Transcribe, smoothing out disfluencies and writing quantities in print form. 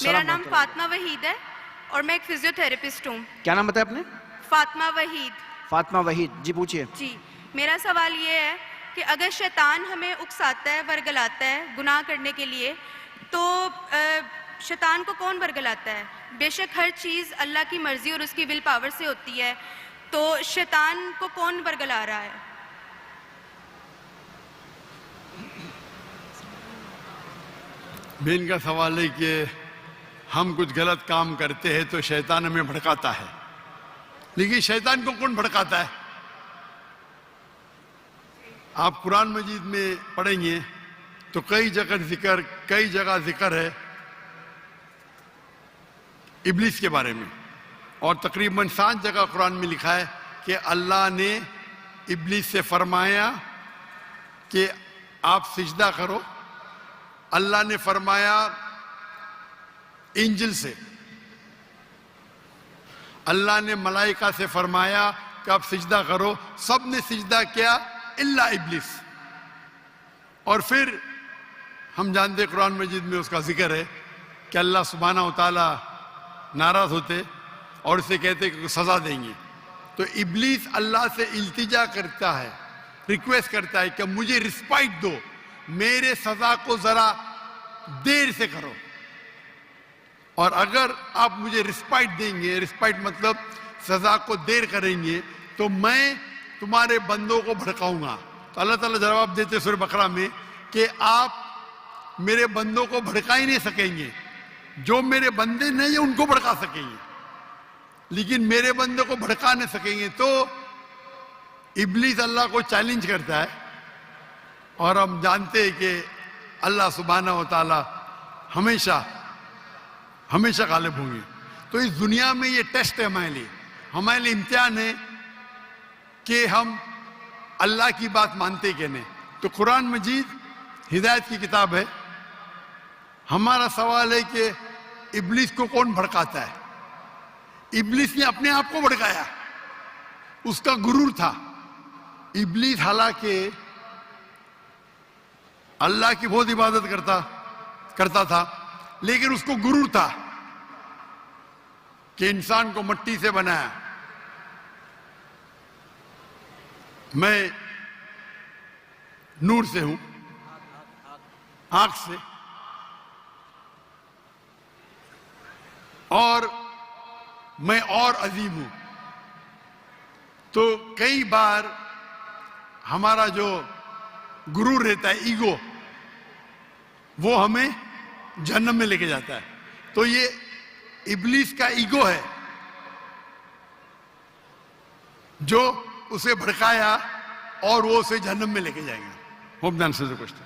میرا نام فاطمہ وحید ہے اور میں ایک فزیوتھراپسٹ ہوں. کیا نام بتایا آپ نے؟ فاطمہ وحید. فاطمہ وحید. جی پوچھئے. جی میرا سوال یہ ہے کہ اگر شیطان ہمیں اکساتا ہے، ورگلاتا ہے گناہ کرنے کے لیے، تو شیطان کو کون ورگلاتا ہے؟ بے شک ہر چیز اللہ کی مرضی اور اس کی ول پاور سے ہوتی ہے، تو شیطان کو کون ورگلا رہا ہے؟ بہن کا سوال ہے کہ ہم کچھ غلط کام کرتے ہیں تو شیطان ہمیں بھڑکاتا ہے، لیکن شیطان کو کون بھڑکاتا ہے؟ آپ قرآن مجید میں پڑھیں گے تو کئی جگہ ذکر ہے ابلیس کے بارے میں، اور تقریباً 7 جگہ قرآن میں لکھا ہے کہ اللہ نے ابلیس سے فرمایا کہ آپ سجدہ کرو. اللہ نے فرمایا انجل سے، اللہ نے ملائکہ سے فرمایا کہ آپ سجدہ کرو، سب نے سجدہ کیا الا ابلیس. اور پھر ہم جانتے قرآن مجید میں اس کا ذکر ہے کہ اللہ سبحانہ و تعالی ناراض ہوتے اور اسے کہتے کہ سزا دیں گے. تو ابلیس اللہ سے التجا کرتا ہے، ریکویسٹ کرتا ہے کہ مجھے رسپائٹ دو، میرے سزا کو ذرا دیر سے کرو، اور اگر آپ مجھے رسپائٹ دیں گے، رسپائٹ مطلب سزا کو دیر کریں گے، تو میں تمہارے بندوں کو بھڑکاؤں گا. تو اللہ تعالیٰ جواب دیتے سورہ بقرہ میں کہ آپ میرے بندوں کو بھڑکا ہی نہیں سکیں گے، جو میرے بندے نہیں ان کو بھڑکا سکیں گے لیکن میرے بندوں کو بھڑکا نہیں سکیں گے. تو ابلیس اللہ کو چیلنج کرتا ہے، اور ہم جانتے ہیں کہ اللہ سبحانہ و تعالی ہمیشہ غالب ہوں گے. تو اس دنیا میں یہ ٹیسٹ ہے ہمارے لیے امتحان ہے کہ ہم اللہ کی بات مانتے کہ نہیں. تو قرآن مجید ہدایت کی کتاب ہے. ہمارا سوال ہے کہ ابلیس کو کون بھڑکاتا ہے؟ ابلیس نے اپنے آپ کو بھڑکایا، اس کا غرور تھا. ابلیس حالانکہ اللہ کی بہت عبادت کرتا تھا، لیکن اس کو غرور تھا کہ انسان کو مٹی سے بنایا، میں نور سے ہوں، آنکھ سے، اور میں اور عظیم ہوں. تو کئی بار ہمارا جو غرور رہتا ہے، ایگو، وہ ہمیں جہنم میں لے کے جاتا ہے. تو یہ ابلیس کا ایگو ہے جو اسے بھڑکایا اور وہ اسے جہنم میں لے کے جائیں گے. ہوپ دان سے کوشچن.